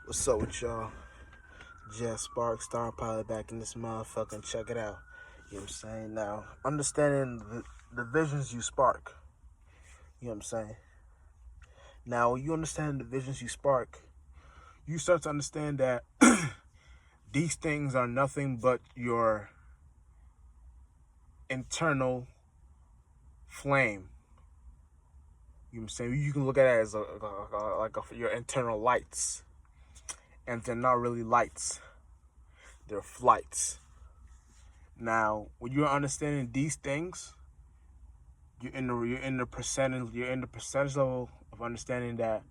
What's up with y'all? Jeff Spark, Star Pilot back in this motherfucker and check it out. You know what I'm saying? Now, understanding the visions you spark. You know what I'm saying? Now, when you understand the visions you spark, you start to understand that these things are nothing but your internal flame. You know what I'm saying? You can look at it as your internal lights. And they're not really lights. They're flights. Now, when you're understanding these things, you're in the percentage level of understanding that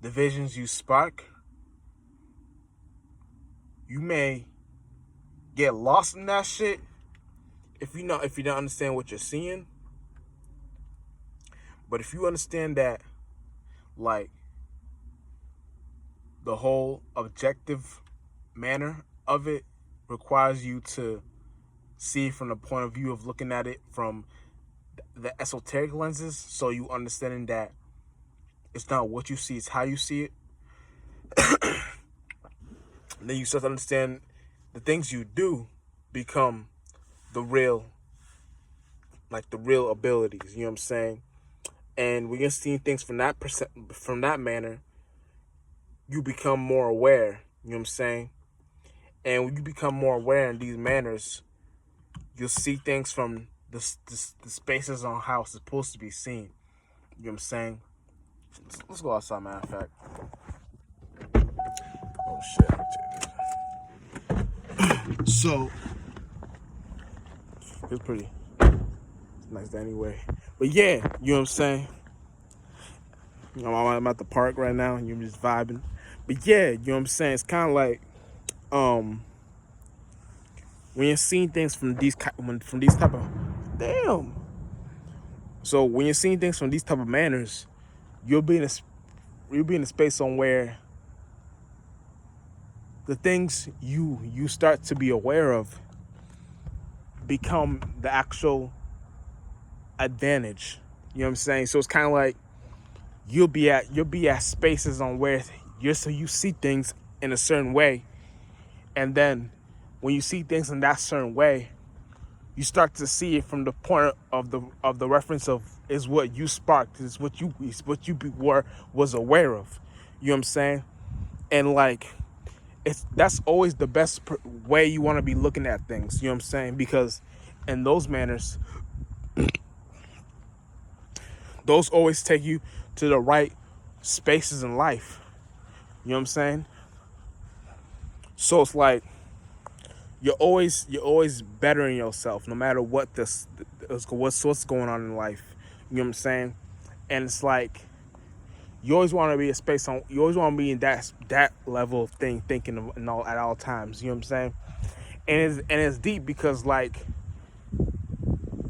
the visions you spark, you may get lost in that shit if you don't understand what you're seeing. But if you understand that, like, the whole objective manner of it requires you to see from the point of view of looking at it from the esoteric lenses, so you understanding that it's not what you see, it's how you see it. And then you start to understand the things you do become the real, like the real abilities. You know what I'm saying? And when you're seeing things from that manner, you become more aware. You know what I'm saying? And when you become more aware in these manners, you'll see things from the spaces on how it's supposed to be seen. You know what I'm saying? Let's go outside, matter of fact. Oh shit. So it's pretty nice anyway. But yeah, you know what I'm saying? You know, I'm at the park right now and you're just vibing. But yeah, you know what I'm saying? It's kind of like when you're seeing things from these type of damn. So when you're seeing things from these type of manners, you'll be in a space on where the things you start to be aware of become the actual advantage. You know what I'm saying? So it's kind of like you'll be at spaces on where you see things in a certain way, and then when you see things in that certain way, you start to see it from the point of the reference of is what you sparked, is what you was aware of. You know what I'm saying? And like that's always the best way you want to be looking at things. You know what I'm saying? Because in those manners, those always take you to the right spaces in life. You know what I'm saying? So it's like you're always bettering yourself, no matter what's going on in life. You know what I'm saying? And it's like you always want to be you always want to be in that level of thinking and all at all times. You know what I'm saying? And it's deep because like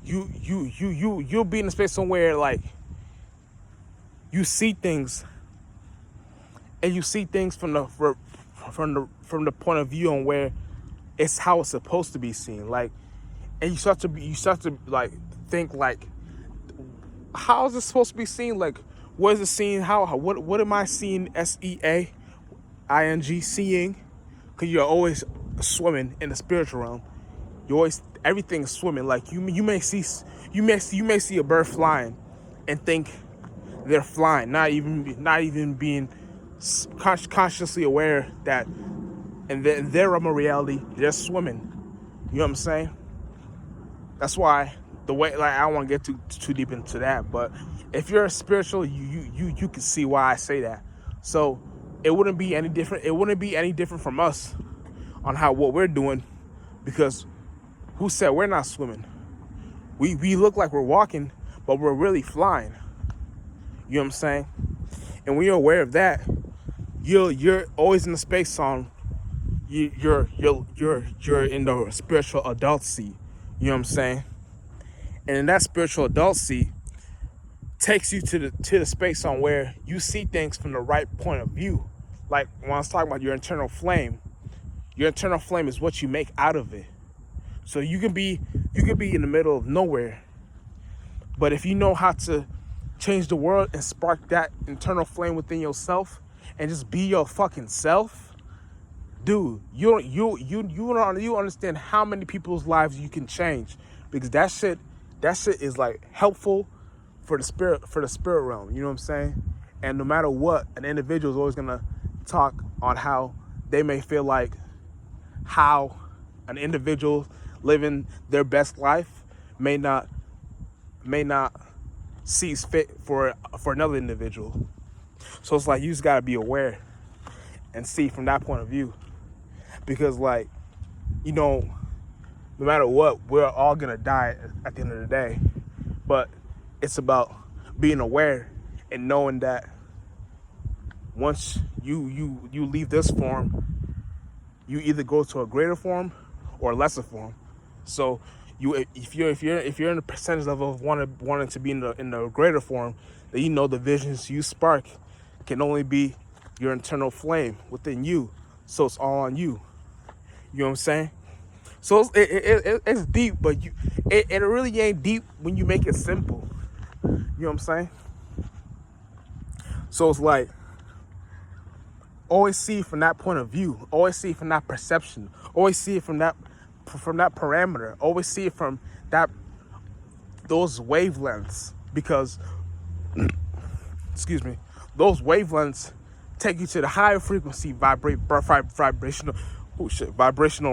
you'll be in a space somewhere like you see things, and you see things from the point of view on where it's how it's supposed to be seen. Like, and you start to like think like, how is it supposed to be seen? Like, what is it seen? What am I seeing? SEAING seeing? Because you're always swimming in the spiritual realm. You always everything's swimming. Like you may see a bird flying, and think they're flying, not even being consciously aware that in their realm of reality they're swimming. You know what I'm saying? That's why the way, like, I don't want to get too deep into that, but if you're spiritual, you can see why I say that. So it wouldn't be any different. It wouldn't be any different from us on what we're doing, because who said we're not swimming? We look like we're walking, but we're really flying. You know what I'm saying? And when you're aware of that, you're always in the space on you're in the spiritual adult seat. You know what I'm saying? And in that spiritual adult seat takes you to the space on where you see things from the right point of view. Like when I was talking about your internal flame is what you make out of it. So you can be in the middle of nowhere, but if you know how to change the world and spark that internal flame within yourself, and just be your fucking self, dude, you don't understand how many people's lives you can change, because that shit is like helpful for the spirit realm. You know what I'm saying? And no matter what, an individual is always gonna talk on how they may feel like how an individual living their best life may not sees fit for another individual. So it's like you just gotta be aware and see from that point of view, because like, you know, no matter what, we're all gonna die at the end of the day. But it's about being aware and knowing that once you leave this form, you either go to a greater form or a lesser form. So if you're in the percentage level of wanting to be in the greater form, then you know the visions you spark can only be your internal flame within you. So it's all on you. You know what I'm saying? So it's deep, but it really ain't deep when you make it simple. You know what I'm saying? So it's like, always see from that point of view. Always see from that perception. Always see it from that parameter. Always see it from those wavelengths, because excuse me, those wavelengths take you to the higher frequency vibrational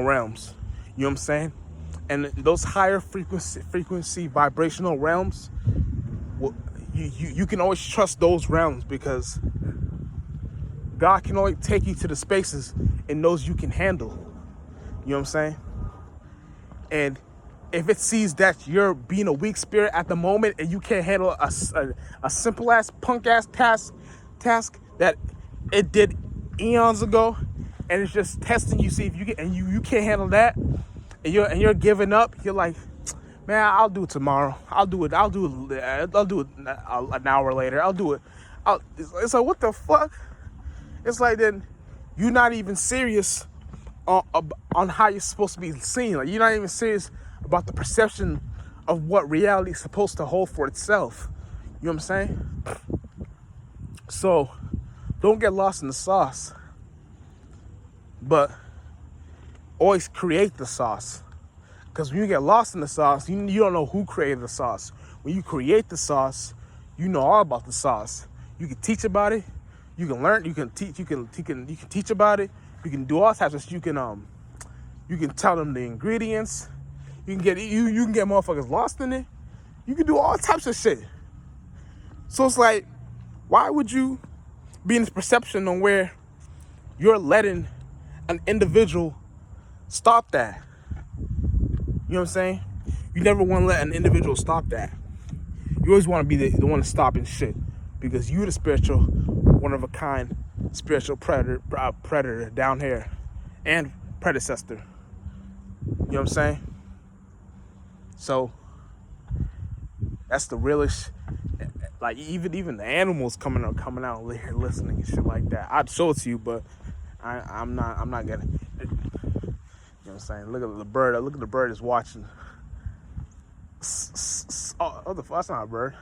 realms. You know what I'm saying? And those higher frequency vibrational realms, well, you can always trust those realms, because God can only take you to the spaces in those you can handle. You know what I'm saying? And if it sees that you're being a weak spirit at the moment and you can't handle a simple ass punk ass task that it did eons ago, and it's just testing you, see if you can, and you can't handle that, and you're giving up, you're like, man, I'll do it tomorrow. I'll do it an hour later. I'll do it. It's like, what the fuck? It's like, then you're not even serious on how you're supposed to be seen. Like, you're not even serious about the perception of what reality is supposed to hold for itself. You know what I'm saying? So don't get lost in the sauce, but always create the sauce. Because when you get lost in the sauce, you don't know who created the sauce. When you create the sauce, you know all about the sauce. You can teach about it. You can learn. You can teach. You can teach about it. You can do all types of. You can tell them the ingredients. You can get motherfuckers lost in it. You can do all types of shit. So it's like, why would you be in this perception on where you're letting an individual stop that? You know what I'm saying? You never want to let an individual stop that. You always want to be the one stopping shit, because you the spiritual, one of a kind, spiritual predator down here, and predecessor. You know what I'm saying? So that's the realest. Like, even the animals coming out here listening and shit like that. I'd show it to you, but I'm not gonna. You know what I'm saying? Look at the bird. Look at the bird is watching. Oh, the fuck, that's not a bird.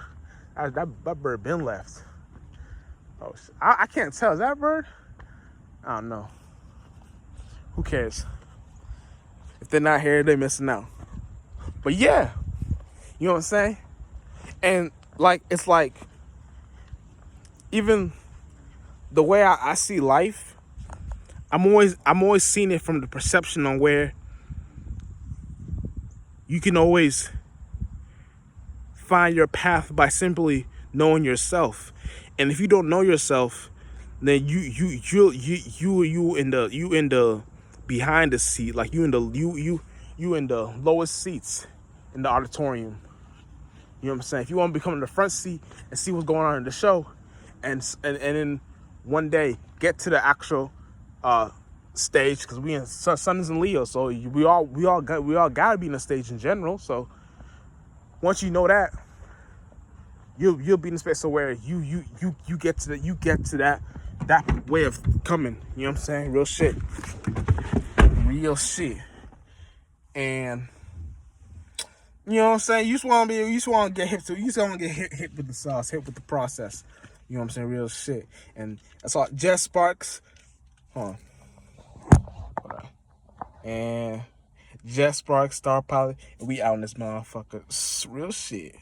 That bird been left. Oh, I can't tell. Is that a bird? I don't know. Who cares? If they're not here, they're missing out. But yeah, you know what I'm saying? And like, it's like, even the way I see life, I'm always seeing it from the perception on where you can always find your path by simply knowing yourself. And if you don't know yourself, then you in the behind the seat, like you in the lowest seats in the auditorium. You know what I'm saying? If you want to become in the front seat and see what's going on in the show, and then one day get to the actual stage, because we in Sun is in Leo, so we all gotta be in the stage in general. So once you know that, you'll be in a space where you get to that way of coming. You know what I'm saying? Real shit. And you know what I'm saying? You just want to get hit with the sauce, hit with the process. You know what I'm saying? Real shit. And that's all. Jess Sparks. Hold on. And Jess Sparks, Star Pilot. And we out in this motherfucker. Real shit.